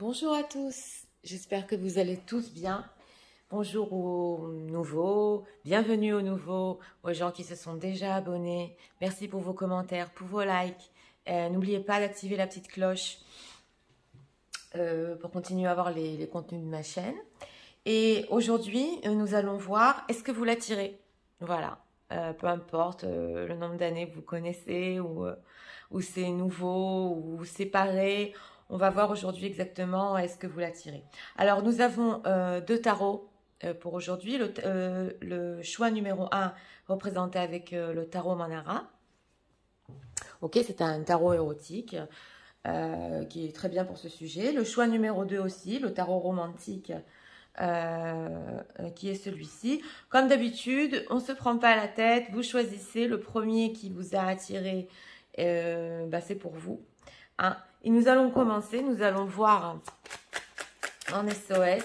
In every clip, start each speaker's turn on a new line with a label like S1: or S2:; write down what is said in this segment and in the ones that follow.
S1: Bonjour à tous, j'espère que vous allez tous bien. Bonjour aux nouveaux, bienvenue aux nouveaux, aux gens qui se sont déjà abonnés. Merci pour vos commentaires, pour vos likes. N'oubliez pas d'activer la petite cloche pour continuer à avoir les contenus de ma chaîne. Et aujourd'hui, nous allons voir, est-ce que vous l'attirez? Voilà, peu importe le nombre d'années que vous connaissez ou c'est nouveau ou séparé. On va voir aujourd'hui exactement est-ce que vous l'attirez. Alors, nous avons deux tarots pour aujourd'hui. Le choix numéro 1 représenté avec le tarot Manara. Ok, c'est un tarot érotique qui est très bien pour ce sujet. Le choix numéro 2 aussi, le tarot romantique qui est celui-ci. Comme d'habitude, on ne se prend pas la tête. Vous choisissez le premier qui vous a attiré. C'est pour vous. Hein. Et nous allons commencer, nous allons voir en SOS,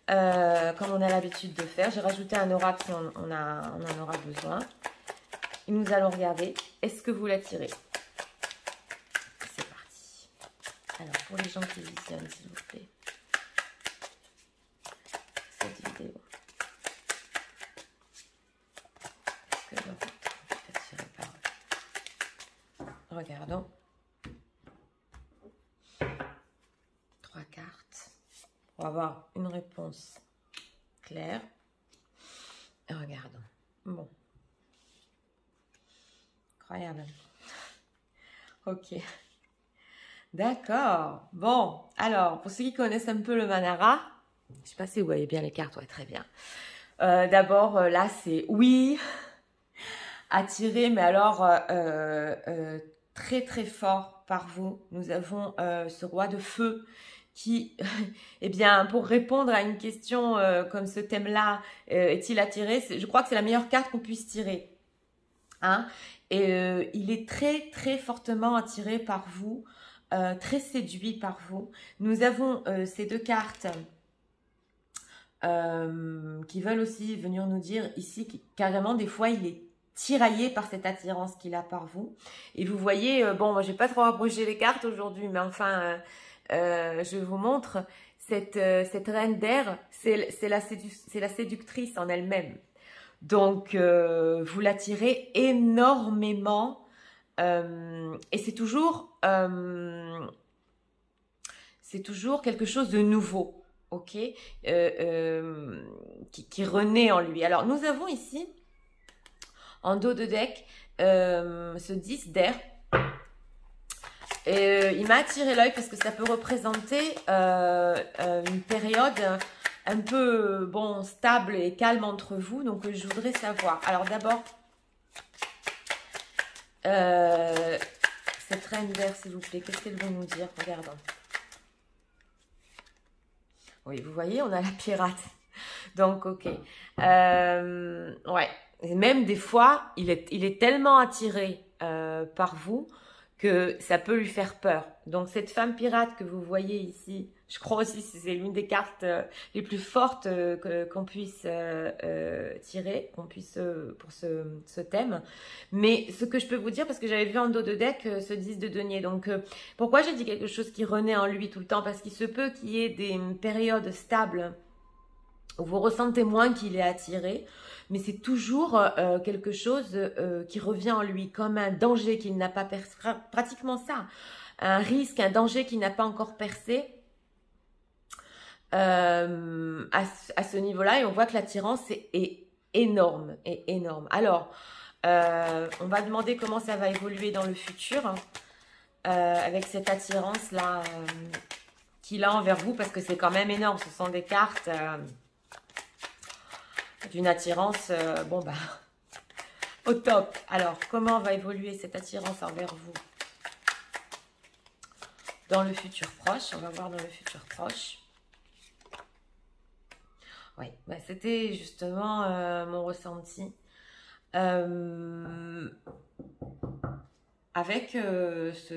S1: comme on a l'habitude de faire. J'ai rajouté un oracle si on en aura besoin. Et nous allons regarder, est-ce que vous l'attirez? C'est parti. Alors, pour les gens qui visionnent, s'il vous plaît, cette vidéo. Est-ce que vous êtes attiré par eux? Regardons. 3 cartes. On va avoir une réponse claire. Et regardons. Bon. Incroyable. Ok. D'accord. Bon. Alors, pour ceux qui connaissent un peu le Manara, je ne sais pas si vous voyez bien les cartes. Ouais, très bien. D'abord, là, c'est oui. Attiré, mais alors très, très fort par vous. Nous avons ce roi de feu qui, eh bien, pour répondre à une question comme ce thème-là, est-il attiré? Je crois que c'est la meilleure carte qu'on puisse tirer. Hein? Et il est très, très fortement attiré par vous, très séduit par vous. Nous avons ces deux cartes qui veulent aussi venir nous dire ici, carrément, des fois, il est tiraillé par cette attirance qu'il a par vous. Et vous voyez, bon, moi, j'ai pas trop approché les cartes aujourd'hui, mais enfin... je vous montre cette reine d'air, c'est la séductrice en elle-même. Donc, vous l'attirez énormément et c'est toujours quelque chose de nouveau, ok, qui renaît en lui. Alors, nous avons ici, en dos de deck, ce 10 d'air. Il m'a attiré l'œil parce que ça peut représenter une période un peu stable et calme entre vous. Donc, je voudrais savoir. Alors, d'abord, cette reine d'air, s'il vous plaît, qu'est-ce qu'elle veut nous dire? Regardons. Oui, vous voyez, on a la pirate. Donc, ok. Ouais. Et même des fois, il est tellement attiré par vous que ça peut lui faire peur. Donc, cette femme pirate que vous voyez ici, je crois aussi que c'est l'une des cartes les plus fortes qu'on puisse tirer, pour ce thème. Mais ce que je peux vous dire, parce que j'avais vu en dos de deck ce 10 de denier. Donc, pourquoi j'ai dit quelque chose qui renaît en lui tout le temps? Parce qu'il se peut qu'il y ait des périodes stables où vous ressentez moins qu'il est attiré, mais c'est toujours quelque chose qui revient en lui, comme un danger qu'il n'a pas percé, pratiquement ça, un risque, un danger qu'il n'a pas encore percé à ce niveau-là, et on voit que l'attirance est énorme, Alors, on va demander comment ça va évoluer dans le futur, avec cette attirance-là qu'il a envers vous, parce que c'est quand même énorme, ce sont des cartes... d'une attirance, au top. Alors, comment va évoluer cette attirance envers vous dans le futur proche? On va voir dans le futur proche. Oui, c'était justement mon ressenti. Avec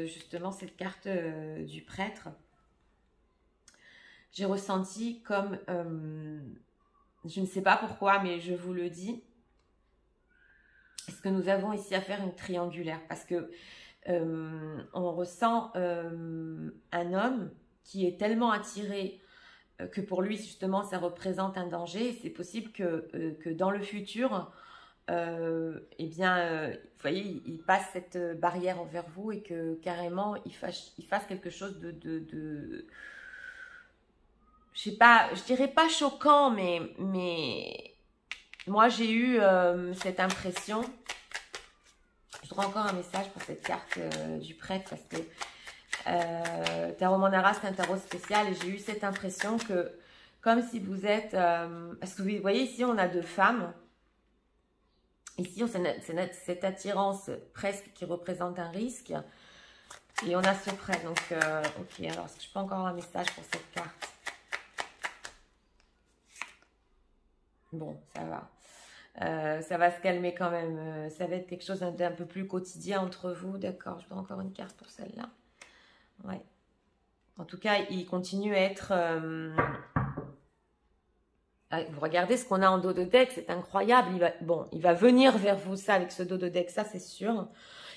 S1: justement cette carte du prêtre, j'ai ressenti comme... je ne sais pas pourquoi, mais je vous le dis. Est-ce que nous avons ici à faire une triangulaire? Parce que on ressent un homme qui est tellement attiré que pour lui, justement, ça représente un danger. C'est possible que dans le futur, eh bien, vous voyez, il passe cette barrière envers vous et que carrément, il fasse quelque chose de je sais pas, je dirais pas choquant, mais moi, j'ai eu cette impression. Je voudrais encore un message pour cette carte du prêtre parce que Tarot Manara, c'est un tarot spécial et j'ai eu cette impression que, comme si vous êtes... parce que vous voyez, ici, on a deux femmes. Ici, c'est cette attirance presque qui représente un risque. Et on a ce prêtre. Donc, ok, alors, est-ce que je peux encore avoir un message pour cette carte? Bon, ça va. Ça va se calmer quand même. Ça va être quelque chose d'un peu plus quotidien entre vous. D'accord, je dois encore une carte pour celle-là. Ouais. En tout cas, il continue à être... Vous regardez ce qu'on a en dos de deck, c'est incroyable. Il va venir vers vous, ça, avec ce dos de deck, ça, c'est sûr.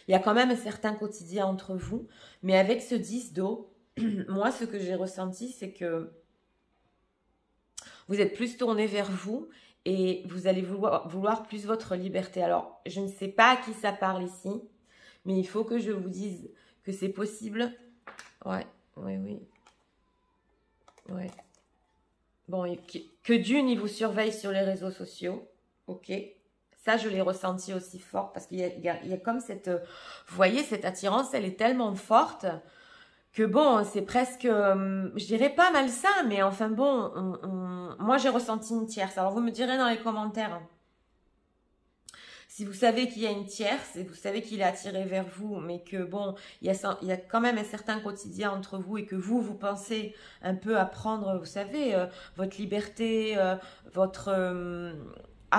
S1: Il y a quand même un certain quotidien entre vous. Mais avec ce 10 d'eau, moi, ce que j'ai ressenti, c'est que vous êtes plus tourné vers vous et vous allez vouloir plus votre liberté. Alors, je ne sais pas à qui ça parle ici, mais il faut que je vous dise que c'est possible. Ouais, oui. Ouais. Bon, que d'une, il vous surveille sur les réseaux sociaux. Ok. Ça, je l'ai ressenti aussi fort parce qu'il y a comme cette... vous voyez, cette attirance, elle est tellement forte que bon, c'est presque, je dirais pas malsain, mais enfin bon, moi j'ai ressenti une tierce. Alors vous me direz dans les commentaires si vous savez qu'il y a une tierce et vous savez qu'il est attiré vers vous, mais que bon, il y a quand même un certain quotidien entre vous et que vous pensez un peu à prendre, vous savez, votre liberté, à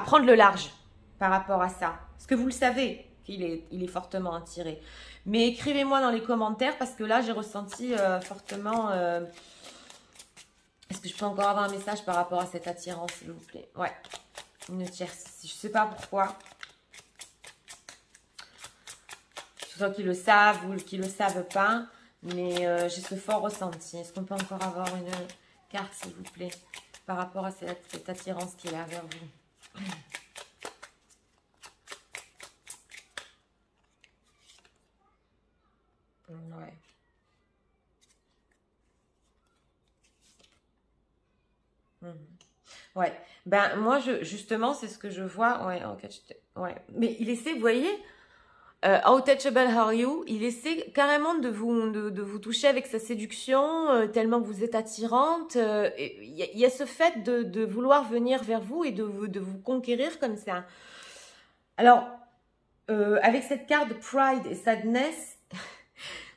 S1: prendre le large par rapport à ça. Parce que vous le savez qu'il est fortement attiré. Mais écrivez-moi dans les commentaires parce que là, j'ai ressenti fortement... Est-ce que je peux encore avoir un message par rapport à cette attirance, s'il vous plaît? Ouais, une tierce. Je ne sais pas pourquoi. Soit qu'ils le savent ou qu'ils ne le savent pas. Mais j'ai ce fort ressenti. Est-ce qu'on peut encore avoir une carte, s'il vous plaît, par rapport à cette attirance qu'il a vers vous? Ouais. Ouais. Ben, moi, justement, c'est ce que je vois. Ouais, ok. Ouais. Mais il essaie, vous voyez, How touchable are you? Il essaie carrément de vous toucher avec sa séduction, tellement vous êtes attirante. Il y a ce fait de vouloir venir vers vous et de vous conquérir comme ça. Alors, avec cette carte de Pride et Sadness,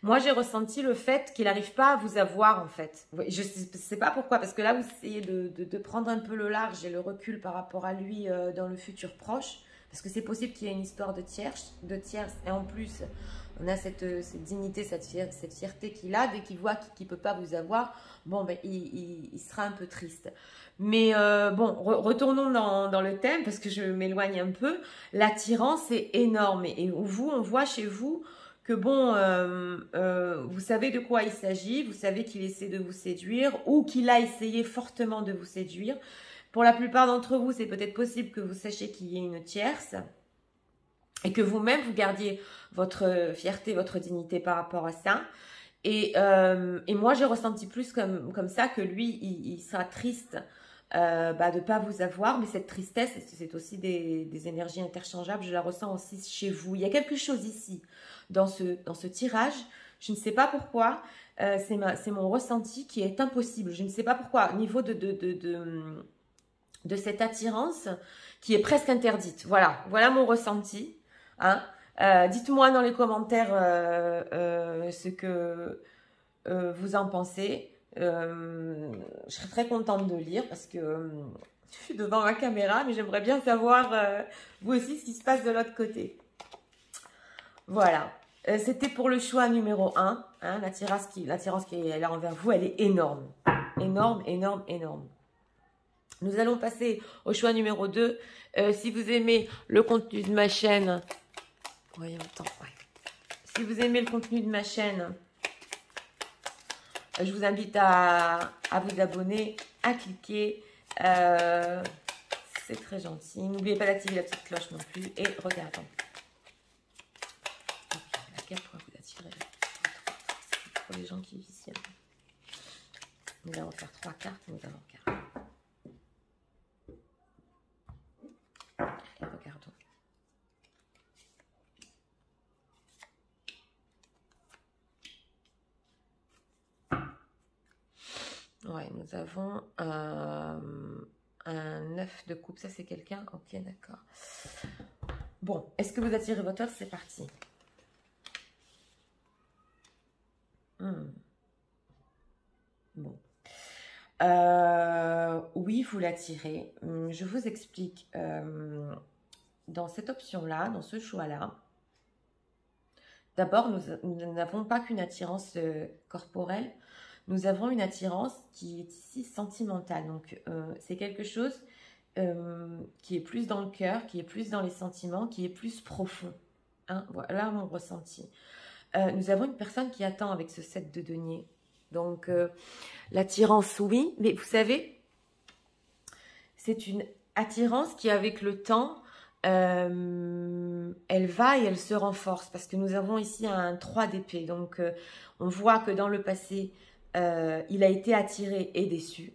S1: moi, j'ai ressenti le fait qu'il n'arrive pas à vous avoir, en fait. Je ne sais pas pourquoi, parce que là, vous essayez de prendre un peu le large et le recul par rapport à lui dans le futur proche. Parce que c'est possible qu'il y ait une histoire de tierce. Et en plus, on a cette dignité, cette fierté qu'il a. Dès qu'il voit qu'il ne peut pas vous avoir, bon, ben, il sera un peu triste. Mais bon, retournons dans le thème, parce que je m'éloigne un peu. L'attirance est énorme. Et vous, on voit chez vous... que bon, vous savez de quoi il s'agit, vous savez qu'il essaie de vous séduire ou qu'il a essayé fortement de vous séduire. Pour la plupart d'entre vous, c'est peut-être possible que vous sachiez qu'il y ait une tierce et que vous-même, vous gardiez votre fierté, votre dignité par rapport à ça. Et moi, j'ai ressenti plus comme ça que lui, il sera triste de ne pas vous avoir. Mais cette tristesse, c'est aussi des énergies interchangeables. Je la ressens aussi chez vous. Il y a quelque chose ici. Dans ce tirage, je ne sais pas pourquoi, c'est mon ressenti qui est impossible. Je ne sais pas pourquoi, au niveau de cette attirance qui est presque interdite. Voilà mon ressenti. Hein. Dites-moi dans les commentaires ce que vous en pensez. Je serais très contente de lire parce que je suis devant ma caméra, mais j'aimerais bien savoir vous aussi ce qui se passe de l'autre côté. Voilà, c'était pour le choix numéro 1. Hein, l'attirance qui est là envers vous, elle est énorme. Énorme, énorme, énorme. Nous allons passer au choix numéro 2. Si vous aimez le contenu de ma chaîne... Voyons, attends, ouais. Si vous aimez le contenu de ma chaîne, Je vous invite à vous abonner, à cliquer. C'est très gentil. N'oubliez pas d'activer la petite cloche non plus. Et regardons. À quel point vous attirez pour les gens qui visionnent. Nous allons faire 3 cartes. Nous allons regarder. Et regardons. Ouais, nous avons un 9 de coupe. Ça, c'est quelqu'un. Ok, d'accord. Bon, est-ce que vous attirez votre offre? C'est parti. Bon. Oui, vous l'attirez. Je vous explique. Dans cette option-là, dans ce choix-là, d'abord, nous n'avons pas qu'une attirance corporelle. Nous avons une attirance qui est ici sentimentale. Donc, c'est quelque chose qui est plus dans le cœur, qui est plus dans les sentiments, qui est plus profond. Hein, voilà mon ressenti. Nous avons une personne qui attend avec ce 7 de denier. Donc, l'attirance, oui. Mais vous savez, c'est une attirance qui, avec le temps, elle va et elle se renforce. Parce que nous avons ici un 3 d'épée. Donc, on voit que dans le passé, il a été attiré et déçu.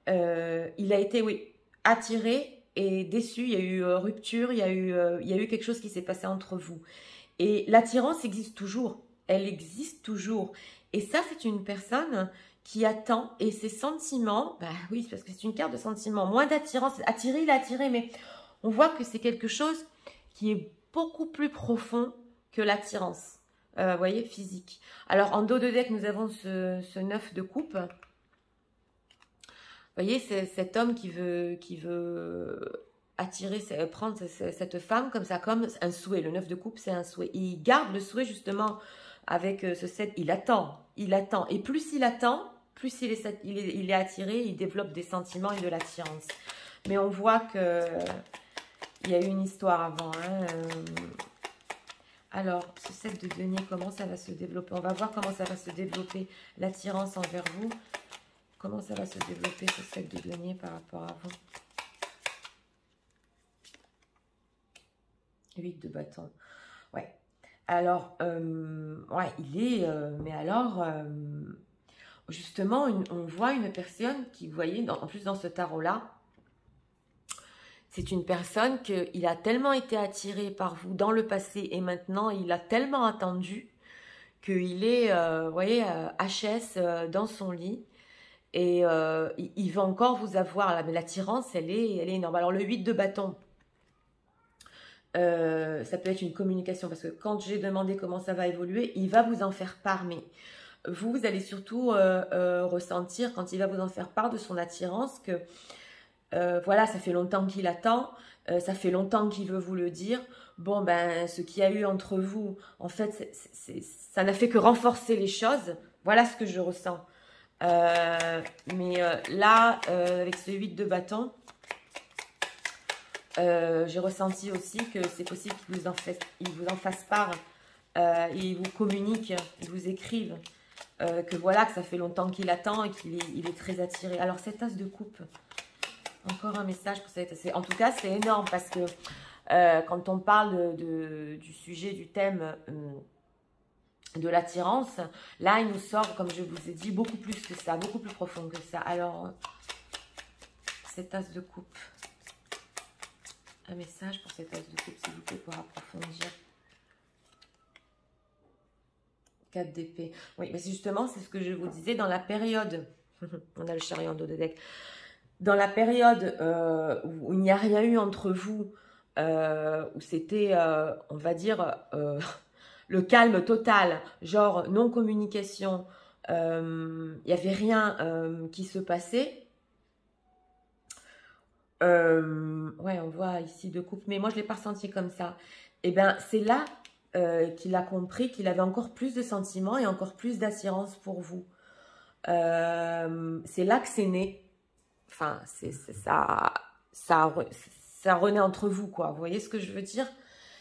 S1: Il a été, oui, attiré et déçu. Il y a eu rupture, il y a eu quelque chose qui s'est passé entre vous. Et l'attirance existe toujours. Elle existe toujours. Et ça, c'est une personne qui attend. Et ses sentiments, bah oui, parce que c'est une carte de sentiments. Moins d'attirance. Attiré, il a attiré, mais on voit que c'est quelque chose qui est beaucoup plus profond que l'attirance. Vous voyez, physique. Alors, en dos de deck, nous avons ce 9 de coupe. Vous voyez, c'est cet homme qui veut attirer, prendre cette femme comme ça, comme un souhait. Le 9 de coupe, c'est un souhait. Il garde le souhait, justement, avec ce 7. Il attend, il attend. Et plus il attend, plus il est attiré, il développe des sentiments et de l'attirance. Mais on voit que il y a eu une histoire avant, hein. Alors, ce 7 de denier, comment ça va se développer? On va voir comment ça va se développer, l'attirance envers vous. Comment ça va se développer, ce 7 de denier par rapport à vous? 8 de bâton. Ouais. Alors, ouais, il est... mais alors, justement, on voit une personne qui, vous voyez, en plus dans ce tarot-là, c'est une personne qu'il a tellement été attiré par vous dans le passé et maintenant il a tellement attendu qu'il est, vous voyez, HS dans son lit et il va encore vous avoir là, mais l'attirance elle est énorme. Alors le 8 de bâton, ça peut être une communication parce que quand j'ai demandé comment ça va évoluer, il va vous en faire part, mais vous allez surtout ressentir quand il va vous en faire part de son attirance que voilà, ça fait longtemps qu'il attend, ça fait longtemps qu'il veut vous le dire. Bon, ben, ce qu'il y a eu entre vous, en fait, ça n'a fait que renforcer les choses. Voilà ce que je ressens. Mais là, avec ce 8 de bâton, j'ai ressenti aussi que c'est possible qu'il vous en fasse part. Il vous communique, il vous écrive. Que voilà, que ça fait longtemps qu'il attend et qu'il est très attiré. Alors, cette as de coupe... Encore un message pour cette... En tout cas, c'est énorme parce que quand on parle du sujet, du thème de l'attirance, là, il nous sort, comme je vous ai dit, beaucoup plus que ça, beaucoup plus profond que ça. Alors, cette as de coupe. Un message pour cette as de coupe, s'il vous plaît, pour approfondir. 4 d'épée. Oui, mais justement, c'est ce que je vous disais dans la période... On a le chariot en dos de deck. Dans la période où il n'y a rien eu entre vous, où c'était, on va dire, le calme total, genre non-communication, il n'y avait rien qui se passait. Ouais, on voit ici deux coupes, mais moi je ne l'ai pas ressenti comme ça. Et bien, c'est là qu'il a compris qu'il avait encore plus de sentiments et encore plus d'attirance pour vous. C'est là que c'est né. Enfin, ça renaît entre vous, quoi. Vous voyez ce que je veux dire?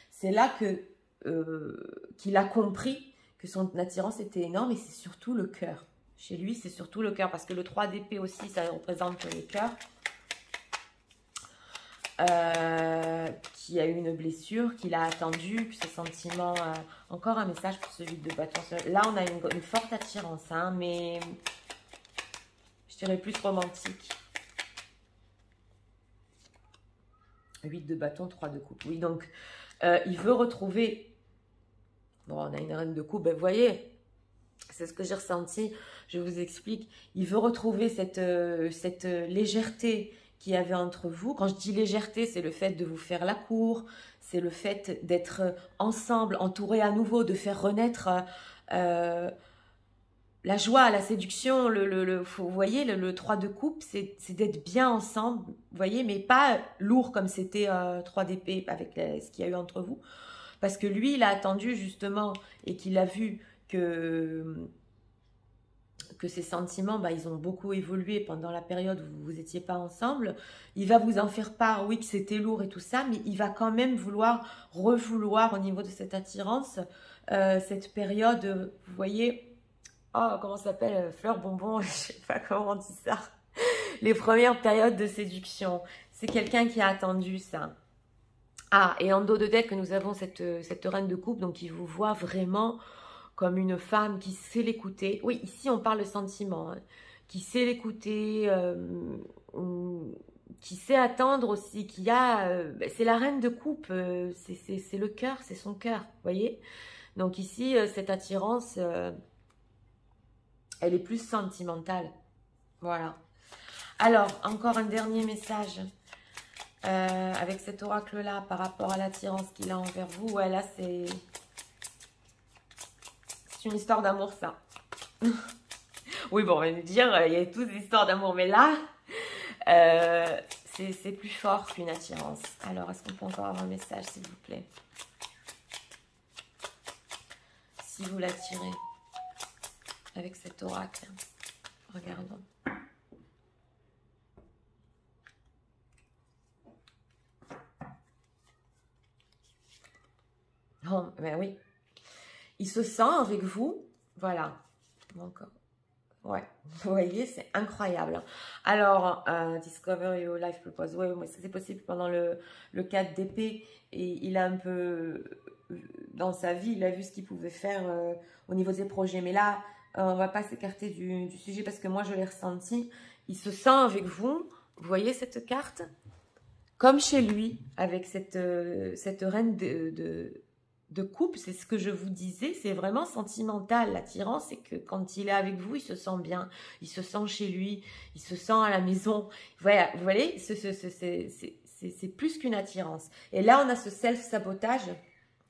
S1: C'est là qu'il a compris que son attirance était énorme et c'est surtout le cœur. Chez lui, c'est surtout le cœur, parce que le 3 d'épée aussi, ça représente le cœur. Qui a eu une blessure, qu'il a attendu, que ce sentiment... encore un message pour ce vide de bâton. Là, on a une forte attirance, hein, mais je dirais plus romantique. 8 de bâton, 3 de coupe. Oui, donc, il veut retrouver... Bon, on a une reine de coupe, ben, vous voyez, c'est ce que j'ai ressenti. Je vous explique. Il veut retrouver cette légèreté qu'il y avait entre vous. Quand je dis légèreté, c'est le fait de vous faire la cour, c'est le fait d'être ensemble, entourés à nouveau, de faire renaître la joie, la séduction. Vous voyez, le 3 de coupe, c'est d'être bien ensemble, vous voyez, mais pas lourd comme c'était 3 d'épée avec ce qu'il y a eu entre vous. Parce que lui, il a attendu justement et qu'il a vu que ses sentiments, bah, ils ont beaucoup évolué pendant la période où vous n'étiez pas ensemble. Il va vous en faire part, oui, que c'était lourd et tout ça, mais il va quand même revouloir au niveau de cette attirance, cette période, vous voyez, oh, comment ça s'appelle, fleur bonbon, je sais pas comment on dit ça, les premières périodes de séduction. C'est quelqu'un qui a attendu ça. Ah, et en dos de deck, nous avons cette reine de coupe, donc il vous voit vraiment comme une femme qui sait l'écouter. Oui, ici, on parle de sentiment. Hein. Qui sait l'écouter, qui sait attendre aussi, qui a... c'est la reine de coupe, c'est le cœur, c'est son cœur, vous voyez. Donc ici, cette attirance, elle est plus sentimentale. Voilà. Alors, encore un dernier message avec cet oracle-là par rapport à l'attirance qu'il a envers vous. Ouais, là, c'est une histoire d'amour, ça. Oui, bon, on va me dire, il y a toutes des histoires d'amour, mais là, c'est plus fort qu'une attirance. Alors, est-ce qu'on peut encore avoir un message, s'il vous plaît? Si vous l'attirez avec cet oracle, regardons. Oh, ben oui. Il se sent avec vous. Voilà. Encore. Ouais. Vous voyez, c'est incroyable. Alors, Discover Your Life Purpose. Oui, c'est possible pendant le 4 d'épée. Et il a un peu... Dans sa vie, il a vu ce qu'il pouvait faire au niveau des projets. Mais là, on ne va pas s'écarter du sujet parce que moi, je l'ai ressenti. Il se sent avec vous. Vous voyez cette carte? Comme chez lui, avec cette reine de coupe, c'est ce que je vous disais, c'est vraiment sentimental. L'attirance, c'est que quand il est avec vous, il se sent bien, il se sent chez lui, il se sent à la maison. Voilà, vous voyez, c'est plus qu'une attirance. Et là, on a ce self-sabotage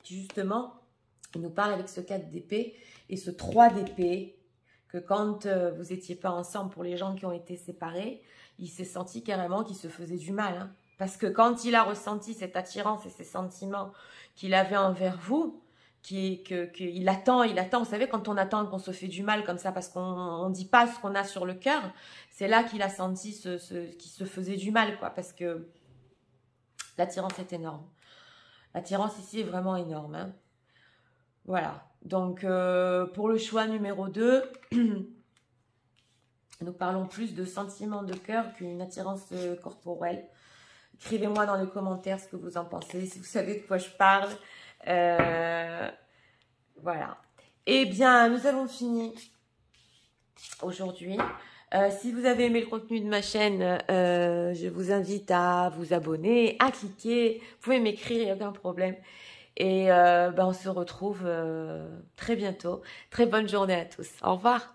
S1: qui, justement, il nous parle avec ce 4 d'épée et ce 3 d'épée, que quand vous n'étiez pas ensemble, pour les gens qui ont été séparés, il s'est senti carrément qu'il se faisait du mal, hein. Parce que quand il a ressenti cette attirance et ces sentiments qu'il avait envers vous, qu'il attend, vous savez, quand on attend qu'on se fait du mal comme ça, parce qu'on ne dit pas ce qu'on a sur le cœur, c'est là qu'il a senti qu'il se faisait du mal, quoi, parce que l'attirance est énorme. L'attirance ici est vraiment énorme, hein. Voilà, donc pour le choix numéro 2, nous parlons plus de sentiments de cœur qu'une attirance corporelle. Écrivez-moi dans les commentaires ce que vous en pensez, si vous savez de quoi je parle. Voilà. Eh bien, nous avons fini aujourd'hui. Si vous avez aimé le contenu de ma chaîne, je vous invite à vous abonner, à cliquer. Vous pouvez m'écrire, il n'y a aucun problème. Et on se retrouve très bientôt. Très bonne journée à tous. Au revoir.